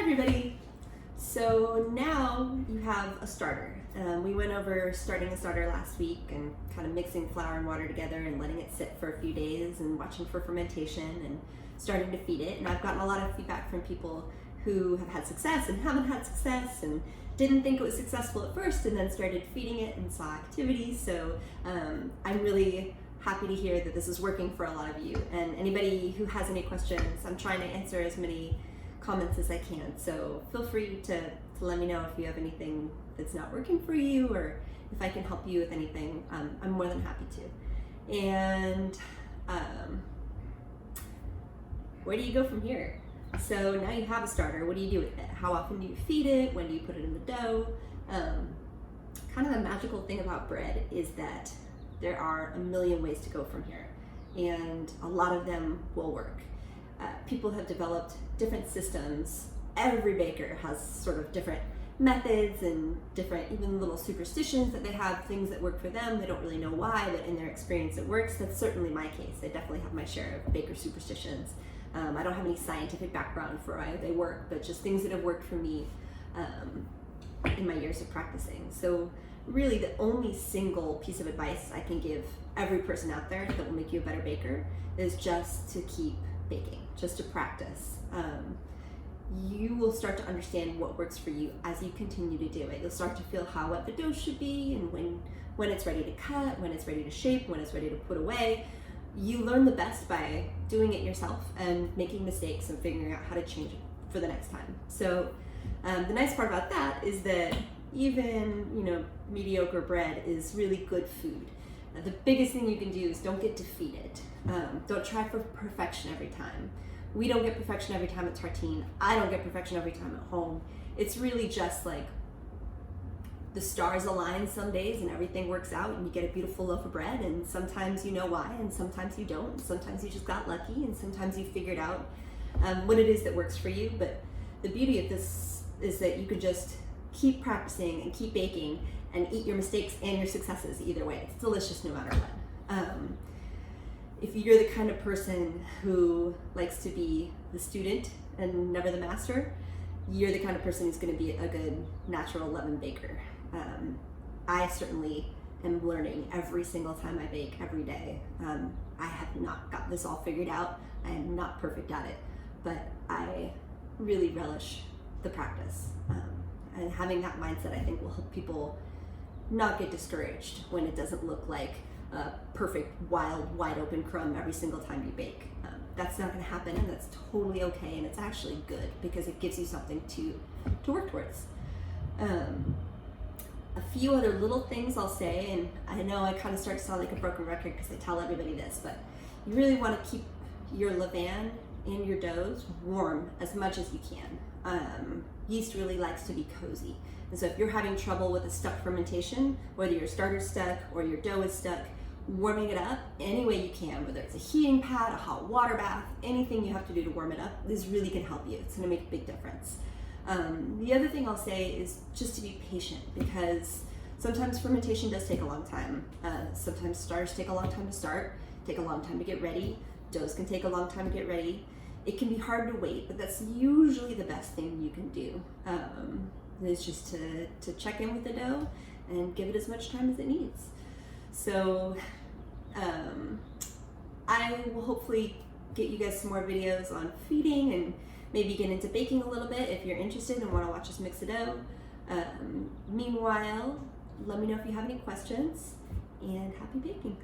everybody! So now you have a starter. We went over starting a starter last week and kind of mixing flour and water together and letting it sit for a few days and watching for fermentation and starting to feed it. And I've gotten a lot of feedback from people who have had success and haven't had success and didn't think it was successful at first and then started feeding it and saw activity. So I'm really happy to hear that this is working for a lot of you. And anybody who has any questions, I'm trying to answer as many comments as I can. So feel free to let me know if you have anything that's not working for you or if I can help you with anything. I'm more than happy to. And where do you go from here? So now you have a starter. What do you do with it? How often do you feed it? When do you put it in the dough? Kind of the magical thing about bread is that there are a million ways to go from here, and a lot of them will work. People have developed different systems. Every baker has sort of different methods and different even little superstitions that they have, things that work for them. They don't really know why, but in their experience it works. That's certainly my case. I definitely have my share of baker superstitions. I don't have any scientific background for why they work, but just things that have worked for me in my years of practicing. So really the only single piece of advice I can give every person out there that will make you a better baker is just to keep baking, just to practice. You will start to understand what works for you as you continue to do it. You'll start to feel how wet the dough should be and when it's ready to cut, when it's ready to shape, when it's ready to put away. You learn the best by doing it yourself and making mistakes and figuring out how to change it for the next time. So the nice part about that is that even mediocre bread is really good food. The biggest thing you can do is don't get defeated. Don't try for perfection every time. We don't get perfection every time at Tartine. I don't get perfection every time at home. It's really just like the stars align some days and everything works out and you get a beautiful loaf of bread, and sometimes you know why and sometimes you don't. Sometimes you just got lucky and sometimes you figured out what it is that works for you. But the beauty of this is that you can just keep practicing and keep baking and eat your mistakes and your successes either way. It's delicious no matter what. If you're the kind of person who likes to be the student and never the master, you're the kind of person who's going to be a good natural leaven baker. I certainly am learning every single time I bake, every day. I have not got this all figured out. I am not perfect at it, but I really relish the practice. And having that mindset, I think, will help people not get discouraged when it doesn't look like a perfect, wild, wide open crumb every single time you bake. That's not going to happen, and that's totally okay, and it's actually good because it gives you something to work towards. A few other little things I'll say, and I know I kind of start to sound like a broken record because I tell everybody this, but you really want to keep your levain in your doughs warm as much as you can. Yeast really likes to be cozy, and so if you're having trouble with a stuck fermentation, whether your starter's stuck or your dough is stuck, warming it up any way you can, whether it's a heating pad, a hot water bath, anything you have to do to warm it up, this really can help you. It's going to make a big difference. The other thing I'll say is just to be patient, because sometimes fermentation does take a long time. Sometimes starters take a long time to start, take a long time to get ready. Doughs can take a long time to get ready. It can be hard to wait, but that's usually the best thing you can do. Is just to check in with the dough and give it as much time as it needs. So I will hopefully get you guys some more videos on feeding and maybe get into baking a little bit if you're interested and want to watch us mix a dough. Meanwhile, let me know if you have any questions, and happy baking.